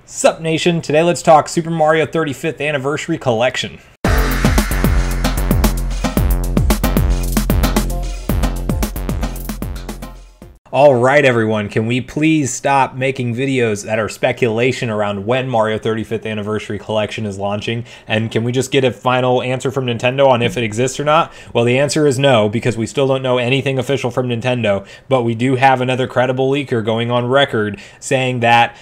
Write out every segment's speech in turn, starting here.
Sup Nation, today let's talk Super Mario 35th Anniversary Collection. Alright everyone, can we please stop making videos that are speculation around when Mario 35th Anniversary Collection is launching? And can we just get a final answer from Nintendo on if it exists or not? Well, the answer is no, because we still don't know anything official from Nintendo, but we do have another credible leaker going on record saying that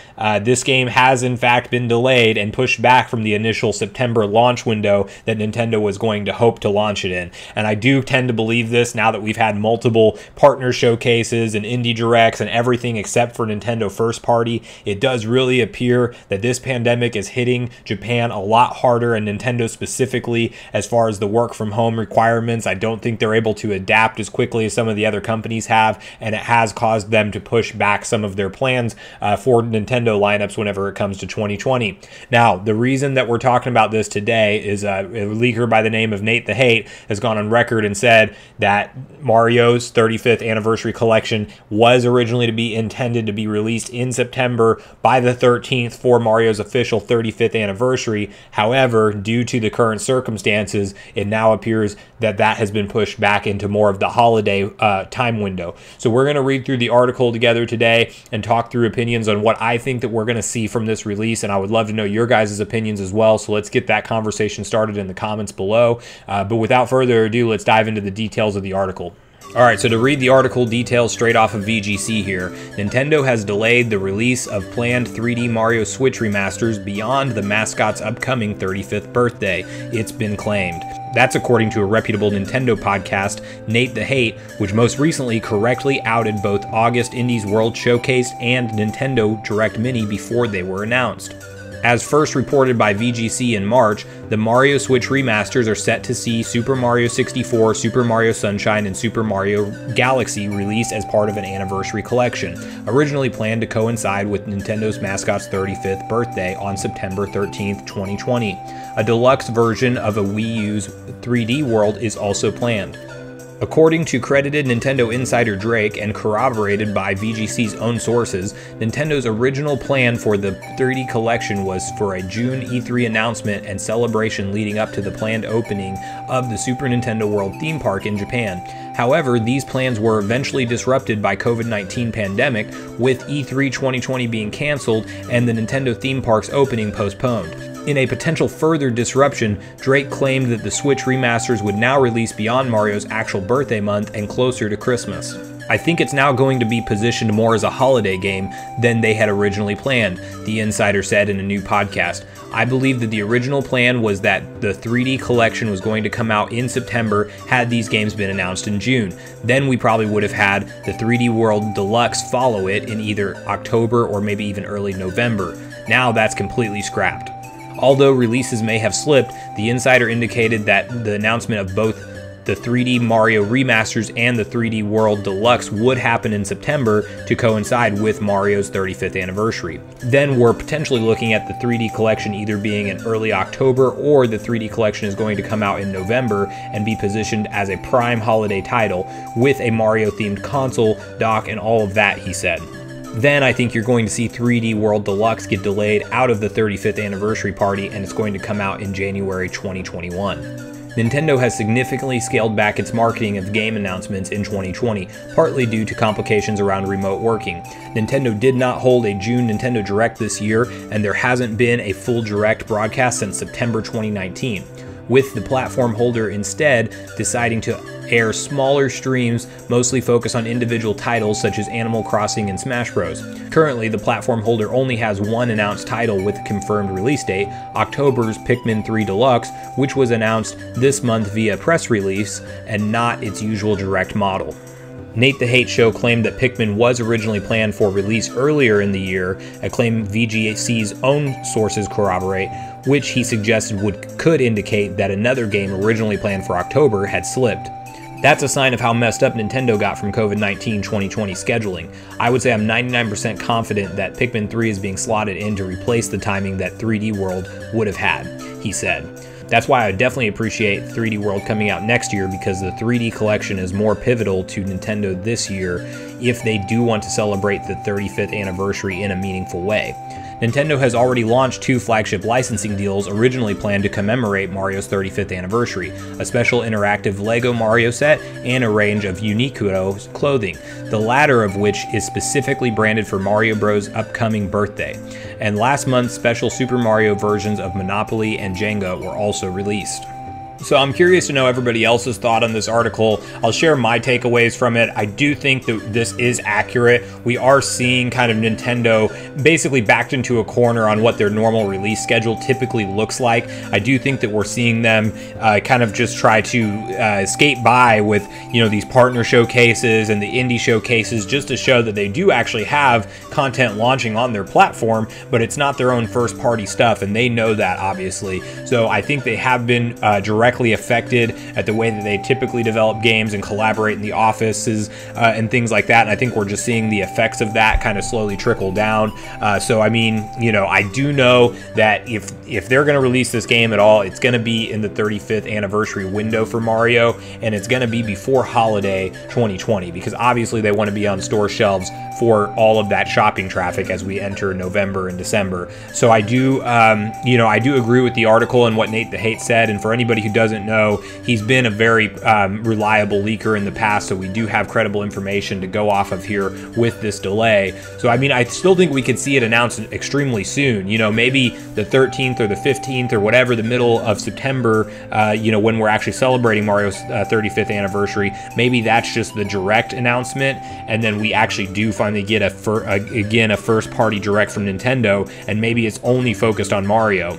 this game has in fact been delayed and pushed back from the initial September launch window that Nintendo was going to hope to launch it in. And I do tend to believe this now that we've had multiple partner showcases and indie directs and everything except for Nintendo first party. It does really appear that this pandemic is hitting Japan a lot harder, and Nintendo specifically as far as the work from home requirements. I don't think they're able to adapt as quickly as some of the other companies have, and it has caused them to push back some of their plans for Nintendo lineups whenever it comes to 2020. Now, the reason that we're talking about this today is a leaker by the name of Nate the Hate has gone on record and said that Mario's 35th Anniversary Collection was originally to be intended to be released in September by the 13th for Mario's official 35th anniversary. However, due to the current circumstances, it now appears that that has been pushed back into more of the holiday time window. So we're going to read through the article together today and talk through opinions on what I think that we're going to see from this release, and I would love to know your guys' opinions as well. So let's get that conversation started in the comments below. But without further ado, let's dive into the details of the article. Alright, so to read the article details straight off of VGC here, Nintendo has delayed the release of planned 3D Mario Switch remasters beyond the mascot's upcoming 35th birthday, it's been claimed. That's according to a reputable Nintendo podcast, Nate the Hate, which most recently correctly outed both August Indies World Showcase and Nintendo Direct Mini before they were announced. As first reported by VGC in March, the Mario Switch remasters are set to see Super Mario 64, Super Mario Sunshine, and Super Mario Galaxy released as part of an anniversary collection, originally planned to coincide with Nintendo's mascot's 35th birthday on September 13th, 2020. A deluxe version of a Wii U's 3D World is also planned. According to credited Nintendo insider Drake and corroborated by VGC's own sources, Nintendo's original plan for the 3D collection was for a June E3 announcement and celebration leading up to the planned opening of the Super Nintendo World theme park in Japan. However, these plans were eventually disrupted by COVID-19 pandemic, with E3 2020 being canceled and the Nintendo theme park's opening postponed. In a potential further disruption, Drake claimed that the Switch remasters would now release beyond Mario's actual birthday month and closer to Christmas. I think it's now going to be positioned more as a holiday game than they had originally planned, the insider said in a new podcast. I believe that the original plan was that the 3D collection was going to come out in September had these games been announced in June. Then we probably would have had the 3D World Deluxe follow it in either October or maybe even early November. Now that's completely scrapped. Although releases may have slipped, the insider indicated that the announcement of both the 3D Mario remasters and the 3D World Deluxe would happen in September to coincide with Mario's 35th anniversary. Then we're potentially looking at the 3D collection either being in early October, or the 3D collection is going to come out in November and be positioned as a prime holiday title with a Mario themed console, dock, and all of that, he said. Then I think you're going to see 3D World Deluxe get delayed out of the 35th anniversary party, and it's going to come out in January 2021. Nintendo has significantly scaled back its marketing of game announcements in 2020, partly due to complications around remote working. Nintendo did not hold a June Nintendo Direct this year, and there hasn't been a full Direct broadcast since September 2019. With the platform holder instead deciding to air smaller streams, mostly focus on individual titles such as Animal Crossing and Smash Bros. Currently, the platform holder only has one announced title with a confirmed release date, October's Pikmin 3 Deluxe, which was announced this month via press release and not its usual direct model. Nate the Hate Show claimed that Pikmin was originally planned for release earlier in the year, a claim VGC's own sources corroborate, which he suggested could indicate that another game originally planned for October had slipped. That's a sign of how messed up Nintendo got from COVID-19 2020 scheduling. I would say I'm 99% confident that Pikmin 3 is being slotted in to replace the timing that 3D World would have had, he said. That's why I definitely appreciate 3D World coming out next year, because the 3D collection is more pivotal to Nintendo this year if they do want to celebrate the 35th anniversary in a meaningful way. Nintendo has already launched 2 flagship licensing deals originally planned to commemorate Mario's 35th anniversary, a special interactive LEGO Mario set and a range of Uniqlo clothing, the latter of which is specifically branded for Mario Bros. Upcoming birthday. And last month, special Super Mario versions of Monopoly and Jenga were also released. So I'm curious to know everybody else's thought on this article. I'll share my takeaways from it. I do think that this is accurate. We are seeing kind of Nintendo basically backed into a corner on what their normal release schedule typically looks like. I do think that we're seeing them kind of just try to skate by with, you know, these partner showcases and the indie showcases just to show that they do actually have content launching on their platform, but it's not their own first party stuff, and they know that, obviously. So I think they have been directly affected at the way that they typically develop games and collaborate in the offices and things like that. And I think we're just seeing the effects of that kind of slowly trickle down. So I mean, you know, I do know that if they're going to release this game at all, it's going to be in the 35th anniversary window for Mario, and it's going to be before holiday 2020, because obviously they want to be on store shelves for all of that shopping traffic as we enter November and December. So I do, you know, I do agree with the article and what Nate the Hate said. And for anybody who doesn't know, he's been a very reliable leaker in the past, so we do have credible information to go off of here with this delay. So I mean, I still think we could see it announced extremely soon, you know, maybe the 13th or the 15th or whatever, the middle of September, you know, when we're actually celebrating Mario's 35th anniversary. Maybe that's just the direct announcement, and then we actually do finally get a first party direct from Nintendo, and maybe it's only focused on Mario.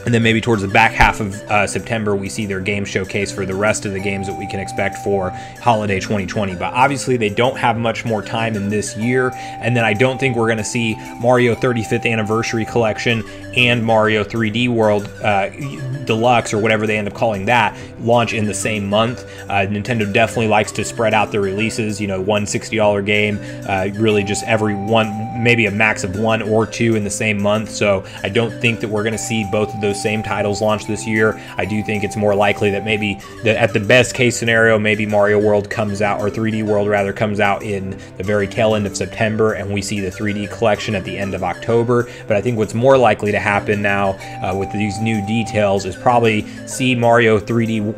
And then maybe towards the back half of September, we see their game showcase for the rest of the games that we can expect for holiday 2020. But obviously, they don't have much more time in this year. And then I don't think we're going to see Mario 35th Anniversary Collection and Mario 3D World Deluxe, or whatever they end up calling that, launch in the same month. Nintendo definitely likes to spread out their releases. You know, one $60 game, really just every one, maybe a max of 1 or 2 in the same month. So I don't think that we're going to see both of those same titles launch this year. I do think it's more likely that maybe at the best case scenario, maybe Mario World comes out, or 3D World rather, comes out in the very tail end of September, and we see the 3D collection at the end of October. But I think what's more likely to happen now with these new details is probably see Mario 3D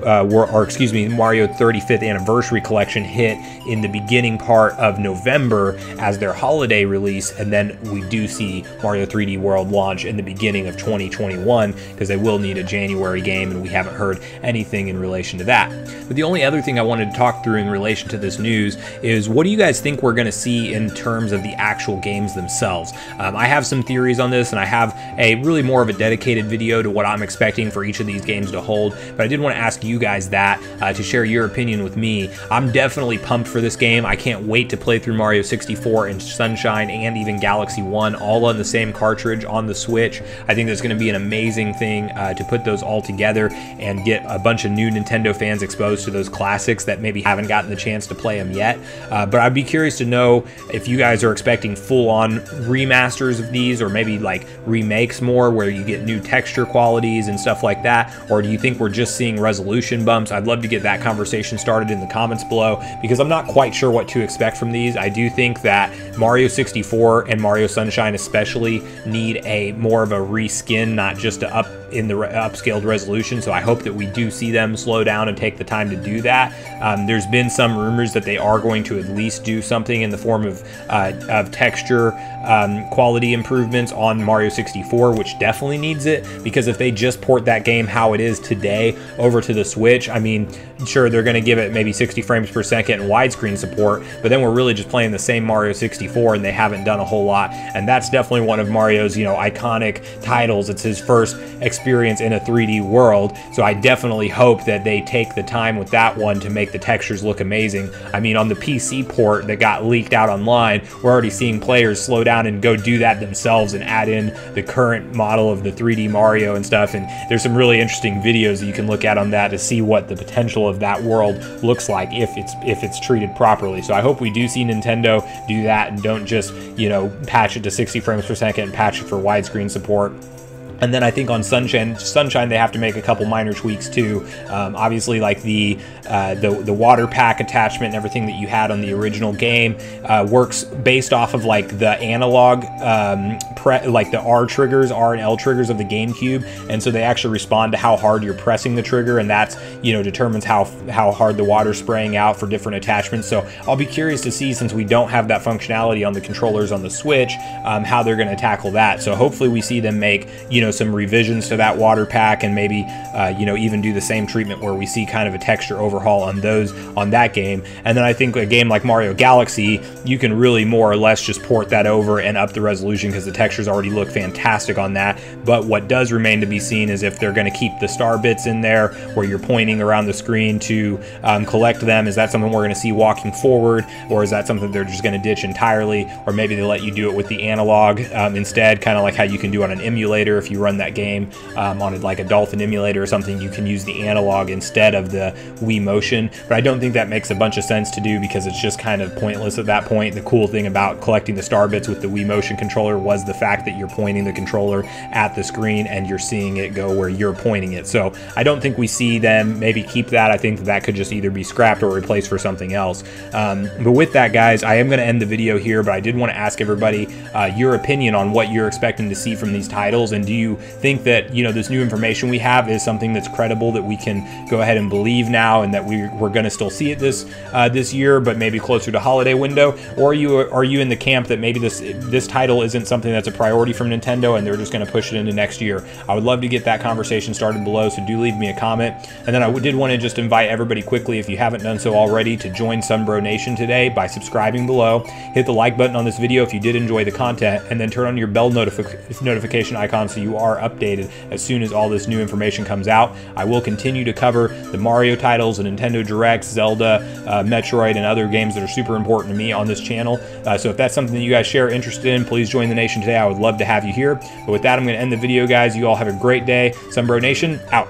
Mario 35th Anniversary Collection hit in the beginning part of November as their holiday release, and then we do see Mario 3D World launch in the beginning of 2021, because they will need a January game, and we haven't heard anything in relation to that. But the only other thing I wanted to talk through in relation to this news is, what do you guys think we're going to see in terms of the actual games themselves? I have some theories on this, and I have a really more of a dedicated video to what I'm expecting for each of these games to hold, but I did want to ask you guys that to share your opinion with me. I'm definitely pumped for this game. I can't wait to play through Mario 64 and Sunshine and even Galaxy 1 all on the same cartridge on the Switch. I think that's going to be an amazing thing to put those all together and get a bunch of new Nintendo fans exposed to those classics that maybe haven't gotten the chance to play them yet. But I'd be curious to know if you guys are expecting full-on remasters of these, or maybe like remakes more, where you get new texture qualities and stuff like that, or do you think we're just seeing resolution bumps? I'd love to get that conversation started in the comments below, because I'm not quite sure what to expect from these. I do think that Mario 64 and Mario Sunshine especially need a more of a reskin, not just to up in the upscaled resolution. So I hope that we do see them slow down and take the time to do that. There's been some rumors that they are going to at least do something in the form of texture quality improvements on Mario 64, which definitely needs it, because if they just port that game how it is today over to the Switch, I mean, sure, they're going to give it maybe 60 frames per second and widescreen support, but then we're really just playing the same Mario 64, and they haven't done a whole lot. And that's definitely one of Mario's, you know, iconic titles. It's his first experience in a 3D world, so I definitely hope that they take the time with that one to make the textures look amazing. I mean, on the PC port that got leaked out online, we're already seeing players slow down and go do that themselves and add in the current model of the 3D Mario and stuff, and there's some really interesting videos that you can look at on that to see what the potential of that world looks like if it's treated properly. So I hope we do see Nintendo do that and don't just, you know, patch it to 60 frames per second and patch it for widescreen support. And then I think on Sunshine they have to make a couple minor tweaks too. Obviously, like the water pack attachment and everything that you had on the original game works based off of like the analog, like the R and L triggers of the GameCube, and so they actually respond to how hard you're pressing the trigger, and that's, you know, determines how hard the water's spraying out for different attachments. So I'll be curious to see, since we don't have that functionality on the controllers on the Switch, how they're going to tackle that. So hopefully we see them make, you know, some revisions to that water pack, and maybe you know, even do the same treatment where we see kind of a texture overhaul on that game. And then I think a game like Mario Galaxy, you can really more or less just port that over and up the resolution, because the textures already look fantastic on that. But what does remain to be seen is if they're going to keep the star bits in there where you're pointing around the screen to collect them. Is that something we're going to see walking forward, or is that something they're just going to ditch entirely? Or maybe they let you do it with the analog instead, kind of like how you can do on an emulator. If you run that game on like a Dolphin emulator or something, you can use the analog instead of the Wii Motion. But I don't think that makes a bunch of sense to do, because it's just kind of pointless at that point. The cool thing about collecting the star bits with the Wii Motion controller was the fact that you're pointing the controller at the screen and you're seeing it go where you're pointing it. So I don't think we see them maybe keep that. I think that could just either be scrapped or replaced for something else. But with that, guys, I am going to end the video here, but I did want to ask everybody your opinion on what you're expecting to see from these titles, and do you think that, you know, this new information we have is something that's credible, that we can go ahead and believe now, and that we're going to still see it this year, but maybe closer to holiday window? Or are you in the camp that maybe this title isn't something that's a priority from Nintendo and they're just going to push it into next year? I would love to get that conversation started below, so do leave me a comment. And then I did want to just invite everybody quickly, if you haven't done so already, to join Sunbro Nation today by subscribing below. Hit the like button on this video if you did enjoy the content, and then turn on your bell notification icon so you are updated as soon as all this new information comes out. I will continue to cover the Mario titles, the Nintendo Directs, Zelda, Metroid, and other games that are super important to me on this channel. So if that's something that you guys share interested in, please join the nation today. I would love to have you here. But with that, I'm going to end the video, guys. You all have a great day. Sunbro Nation, out.